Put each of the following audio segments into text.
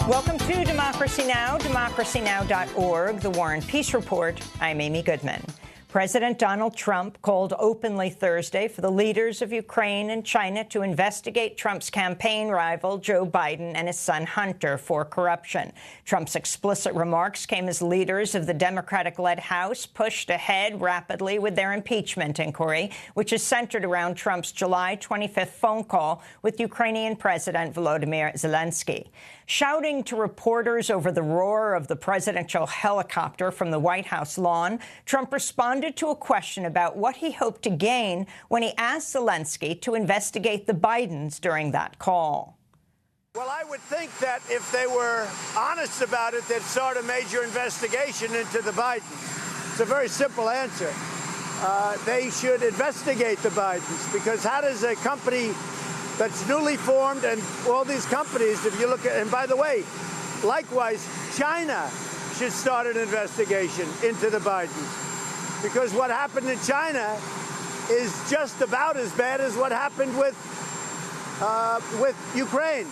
Welcome to Democracy Now!, democracynow.org, The War and Peace Report. I'm Amy Goodman. President Donald Trump called openly Thursday for the leaders of Ukraine and China to investigate Trump's campaign rival, Joe Biden, and his son Hunter for corruption. Trump's explicit remarks came as leaders of the Democratic-led House pushed ahead rapidly with their impeachment inquiry, which is centered around Trump's July 25th phone call with Ukrainian President Volodymyr Zelensky. Shouting to reporters over the roar of the presidential helicopter from the White House lawn, Trump responded to a question about what he hoped to gain when he asked Zelensky to investigate the Bidens during that call. Well, I would think that if they were honest about it, they'd start a major investigation into the Bidens. It's a very simple answer. They should investigate the Bidens, because how does a company that's newly formed, and all these companies, if you look at, and by the way, likewise, China should start an investigation into the Bidens, because what happened in China is just about as bad as what happened with Ukraine.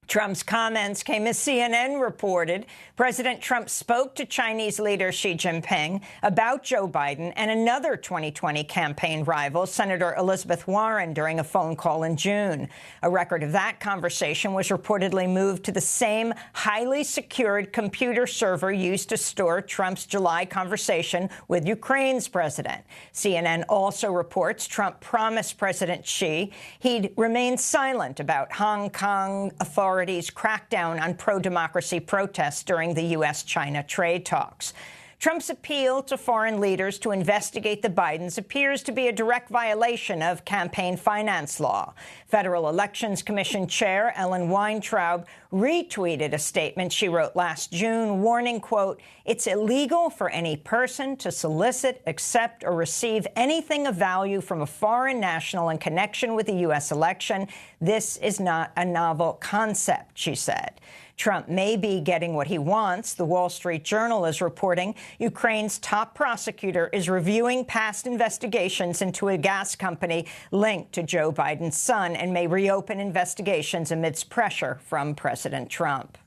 Trump's comments came as CNN reported. President Trump spoke to Chinese leader Xi Jinping about Joe Biden and another 2020 campaign rival, Senator Elizabeth Warren, during a phone call in June. A record of that conversation was reportedly moved to the same highly secured computer server used to store Trump's July conversation with Ukraine's president. CNN also reports Trump promised President Xi he'd remain silent about Hong Kong authorities' crackdown on pro-democracy protests during the U.S.-China trade talks. Trump's appeal to foreign leaders to investigate the Bidens appears to be a direct violation of campaign finance law. Federal Elections Commission Chair Ellen Weintraub retweeted a statement she wrote last June warning, quote, "It's illegal for any person to solicit, accept, or receive anything of value from a foreign national in connection with the U.S. election. This is not a novel concept," she said. Trump may be getting what he wants. The Wall Street Journal is reporting Ukraine's top prosecutor is reviewing past investigations into a gas company linked to Joe Biden's son and may reopen investigations amidst pressure from President Trump.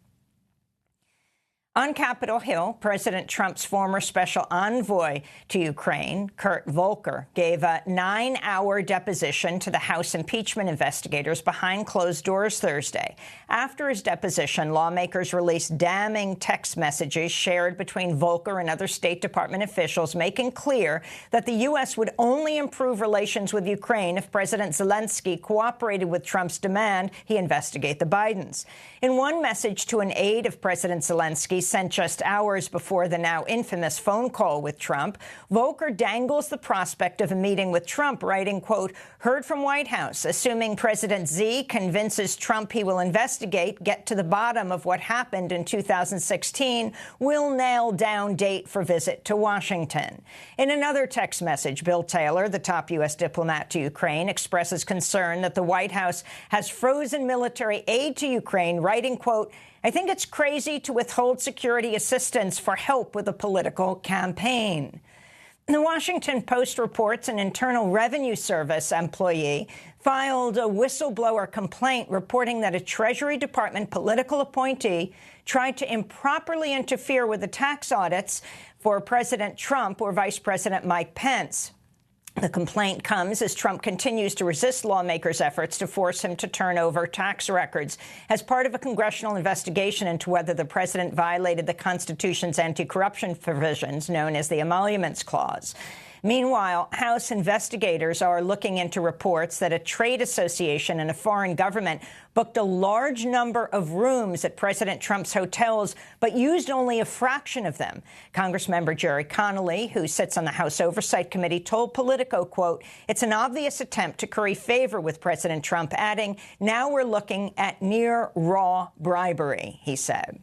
On Capitol Hill, President Trump's former special envoy to Ukraine, Kurt Volker, gave a 9-hour deposition to the House impeachment investigators behind closed doors Thursday. After his deposition, lawmakers released damning text messages shared between Volker and other State Department officials, making clear that the U.S. would only improve relations with Ukraine if President Zelensky cooperated with Trump's demand he investigate the Bidens. In one message to an aide of President Zelensky, sent just hours before the now infamous phone call with Trump, Volker dangles the prospect of a meeting with Trump, writing, quote, "Heard from White House, assuming President Z convinces Trump he will investigate, get to the bottom of what happened in 2016, we'll nail down date for visit to Washington." In another text message, Bill Taylor, the top U.S. diplomat to Ukraine, expresses concern that the White House has frozen military aid to Ukraine, writing, quote, "I think it's crazy to withhold security assistance for help with a political campaign." The Washington Post reports an Internal Revenue Service employee filed a whistleblower complaint reporting that a Treasury Department political appointee tried to improperly interfere with the tax audits for President Trump or Vice President Mike Pence. The complaint comes as Trump continues to resist lawmakers' efforts to force him to turn over tax records as part of a congressional investigation into whether the president violated the Constitution's anti-corruption provisions known as the Emoluments Clause. Meanwhile, House investigators are looking into reports that a trade association and a foreign government booked a large number of rooms at President Trump's hotels, but used only a fraction of them. Congressmember Jerry Connolly, who sits on the House Oversight Committee, told Politico, quote, "It's an obvious attempt to curry favor with President Trump," adding, "Now we're looking at near raw bribery," he said.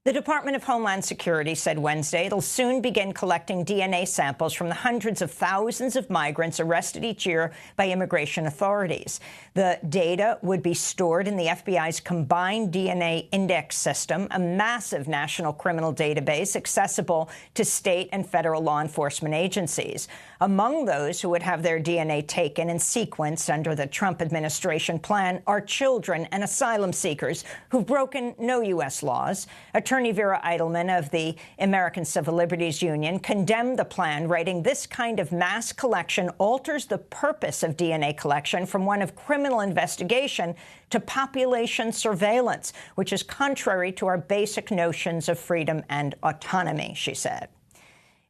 The Department of Homeland Security said Wednesday it'll soon begin collecting DNA samples from the hundreds of thousands of migrants arrested each year by immigration authorities. The data would be stored in the FBI's Combined DNA Index System, a massive national criminal database accessible to state and federal law enforcement agencies. Among those who would have their DNA taken and sequenced under the Trump administration plan are children and asylum seekers who've broken no U.S. laws. Attorney Vera Eidelman of the American Civil Liberties Union condemned the plan, writing, "This kind of mass collection alters the purpose of DNA collection from one of criminal investigation to population surveillance, which is contrary to our basic notions of freedom and autonomy," she said.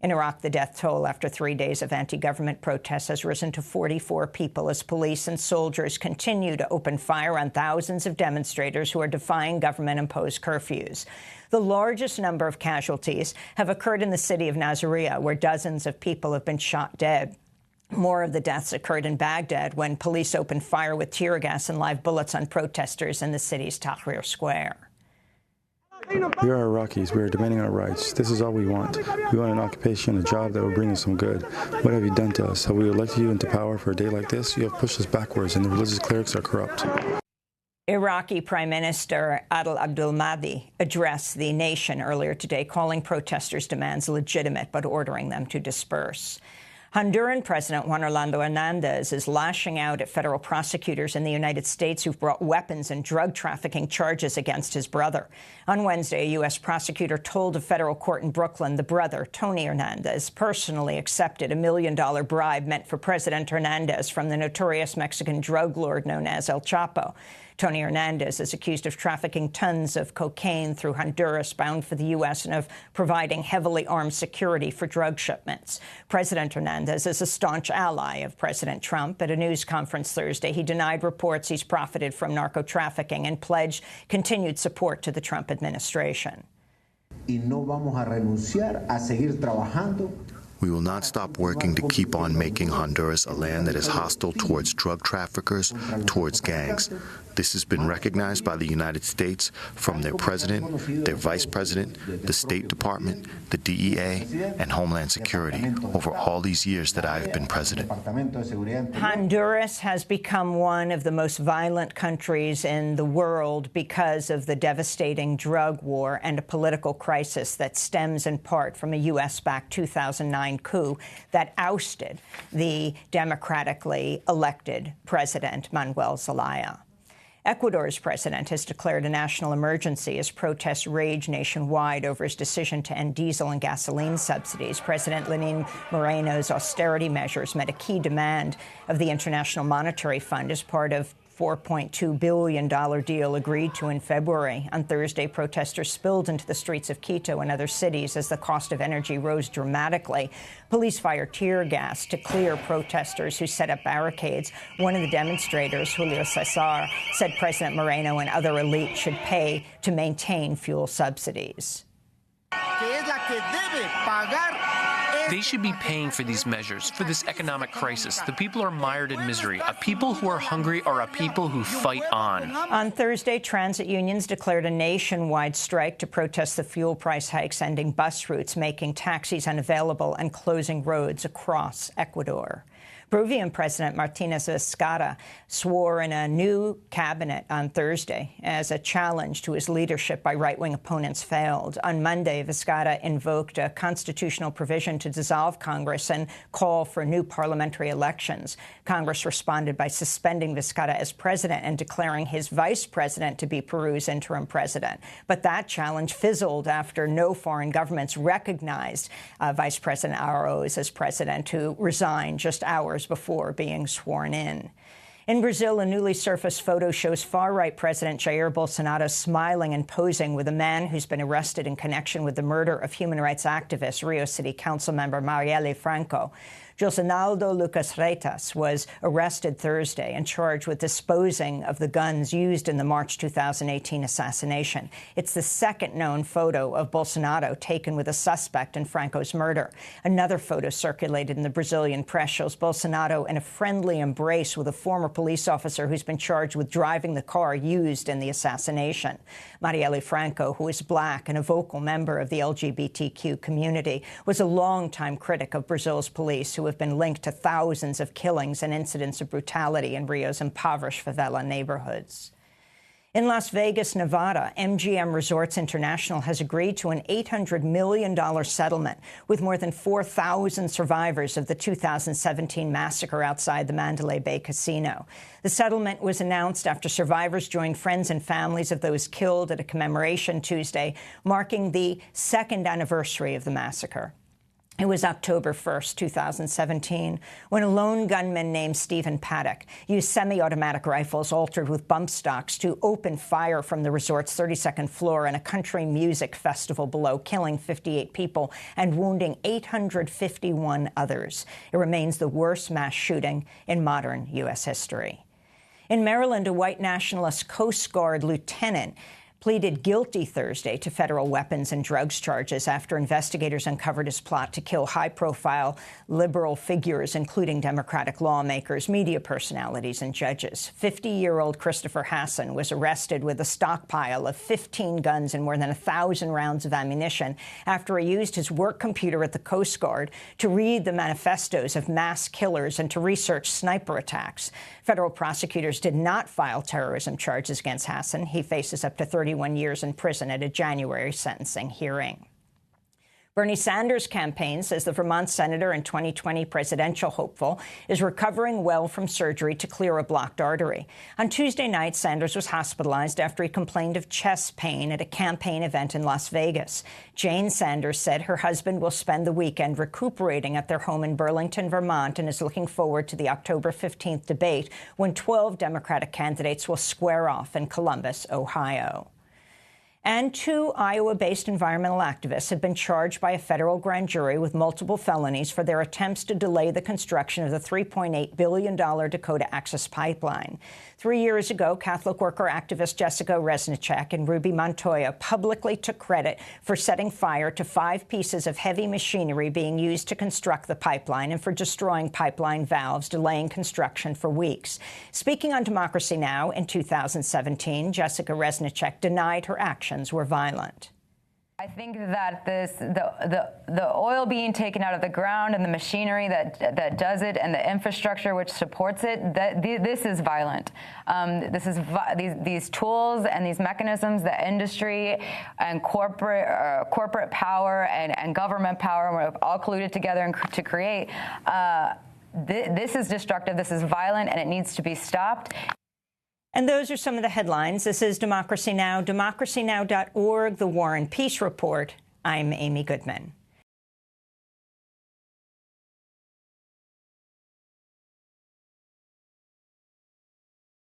In Iraq, the death toll after 3 days of anti-government protests has risen to 44 people as police and soldiers continue to open fire on thousands of demonstrators who are defying government-imposed curfews. The largest number of casualties have occurred in the city of Nasiriyah, where dozens of people have been shot dead. More of the deaths occurred in Baghdad when police opened fire with tear gas and live bullets on protesters in the city's Tahrir Square. We are Iraqis. We are demanding our rights. This is all we want. We want an occupation, a job that will bring us some good. What have you done to us? Have we elected you into power for a day like this? You have pushed us backwards, and the religious clerics are corrupt. Iraqi Prime Minister Adel Abdul Mahdi addressed the nation earlier today, calling protesters' demands legitimate but ordering them to disperse. Honduran President Juan Orlando Hernandez is lashing out at federal prosecutors in the United States who've brought weapons and drug trafficking charges against his brother. On Wednesday, a U.S. prosecutor told a federal court in Brooklyn the brother, Tony Hernandez, personally accepted a $1 million bribe meant for President Hernandez from the notorious Mexican drug lord known as El Chapo. Tony Hernandez is accused of trafficking tons of cocaine through Honduras bound for the U.S. and of providing heavily armed security for drug shipments. President Hernandez is a staunch ally of President Trump. At a news conference Thursday, he denied reports he's profited from narco-trafficking and pledged continued support to the Trump administration. We will not stop working to keep on making Honduras a land that is hostile towards drug traffickers, towards gangs. This has been recognized by the United States from their president, their vice president, the State Department, the DEA, and Homeland Security over all these years that I have been president. Honduras has become one of the most violent countries in the world because of the devastating drug war and a political crisis that stems in part from a U.S.-backed 2009 coup that ousted the democratically elected President Manuel Zelaya. Ecuador's president has declared a national emergency as protests rage nationwide over his decision to end diesel and gasoline subsidies. President Lenin Moreno's austerity measures met a key demand of the International Monetary Fund as part of $4.2 billion deal agreed to in February. On Thursday, protesters spilled into the streets of Quito and other cities as the cost of energy rose dramatically. Police fired tear gas to clear protesters who set up barricades. One of the demonstrators, Julio Cesar, said President Moreno and other elites should pay to maintain fuel subsidies. They should be paying for these measures, for this economic crisis. The people are mired in misery. A people who are hungry are a people who fight on. On Thursday, transit unions declared a nationwide strike to protest the fuel price hikes, ending bus routes, making taxis unavailable, and closing roads across Ecuador. Peruvian President Martinez Vizcarra swore in a new cabinet on Thursday as a challenge to his leadership by right-wing opponents failed. On Monday, Vizcarra invoked a constitutional provision to dissolve Congress and call for new parliamentary elections. Congress responded by suspending Vizcarra as president and declaring his vice president to be Peru's interim president. But that challenge fizzled after no foreign governments recognized Vice President Arauz as president, who resigned just hours before being sworn in. In Brazil, a newly surfaced photo shows far-right President Jair Bolsonaro smiling and posing with a man who's been arrested in connection with the murder of human rights activist Rio City Council member Marielle Franco. Josenaldo Lucas Reitas was arrested Thursday and charged with disposing of the guns used in the March 2018 assassination. It's the second known photo of Bolsonaro taken with a suspect in Franco's murder. Another photo circulated in the Brazilian press shows Bolsonaro in a friendly embrace with a former police officer who's been charged with driving the car used in the assassination. Marielle Franco, who is black and a vocal member of the LGBTQ community, was a longtime critic of Brazil's police, who have been linked to thousands of killings and incidents of brutality in Rio's impoverished favela neighborhoods. In Las Vegas, Nevada, MGM Resorts International has agreed to an $800 million settlement with more than 4,000 survivors of the 2017 massacre outside the Mandalay Bay Casino. The settlement was announced after survivors joined friends and families of those killed at a commemoration Tuesday, marking the second anniversary of the massacre. It was October 1st, 2017, when a lone gunman named Stephen Paddock used semi-automatic rifles altered with bump stocks to open fire from the resort's 32nd floor in a country music festival below, killing 58 people and wounding 851 others. It remains the worst mass shooting in modern U.S. history. In Maryland, a white nationalist Coast Guard lieutenant pleaded guilty Thursday to federal weapons and drugs charges after investigators uncovered his plot to kill high-profile liberal figures, including Democratic lawmakers, media personalities, and judges. 50-year-old Christopher Hassan was arrested with a stockpile of 15 guns and more than 1,000 rounds of ammunition after he used his work computer at the Coast Guard to read the manifestos of mass killers and to research sniper attacks. Federal prosecutors did not file terrorism charges against Hassan. He faces up to 31 years in prison at a January sentencing hearing. Bernie Sanders' campaign says the Vermont senator and 2020 presidential hopeful is recovering well from surgery to clear a blocked artery. On Tuesday night, Sanders was hospitalized after he complained of chest pain at a campaign event in Las Vegas. Jane Sanders said her husband will spend the weekend recuperating at their home in Burlington, Vermont, and is looking forward to the October 15th debate when 12 Democratic candidates will square off in Columbus, Ohio. And 2 Iowa-based environmental activists have been charged by a federal grand jury with multiple felonies for their attempts to delay the construction of the $3.8 billion Dakota Access Pipeline. 3 years ago, Catholic worker activist Jessica Resnicek and Ruby Montoya publicly took credit for setting fire to 5 pieces of heavy machinery being used to construct the pipeline and for destroying pipeline valves, delaying construction for weeks. Speaking on Democracy Now! In 2017, Jessica Resnicek denied her actions were violent. I think that the oil being taken out of the ground and the machinery that does it and the infrastructure which supports it, this is violent. These tools and these mechanisms that industry and corporate power and government power have all colluded together to create. This is destructive. This is violent, and it needs to be stopped. And those are some of the headlines. This is Democracy Now!, democracynow.org, The War and Peace Report. I'm Amy Goodman.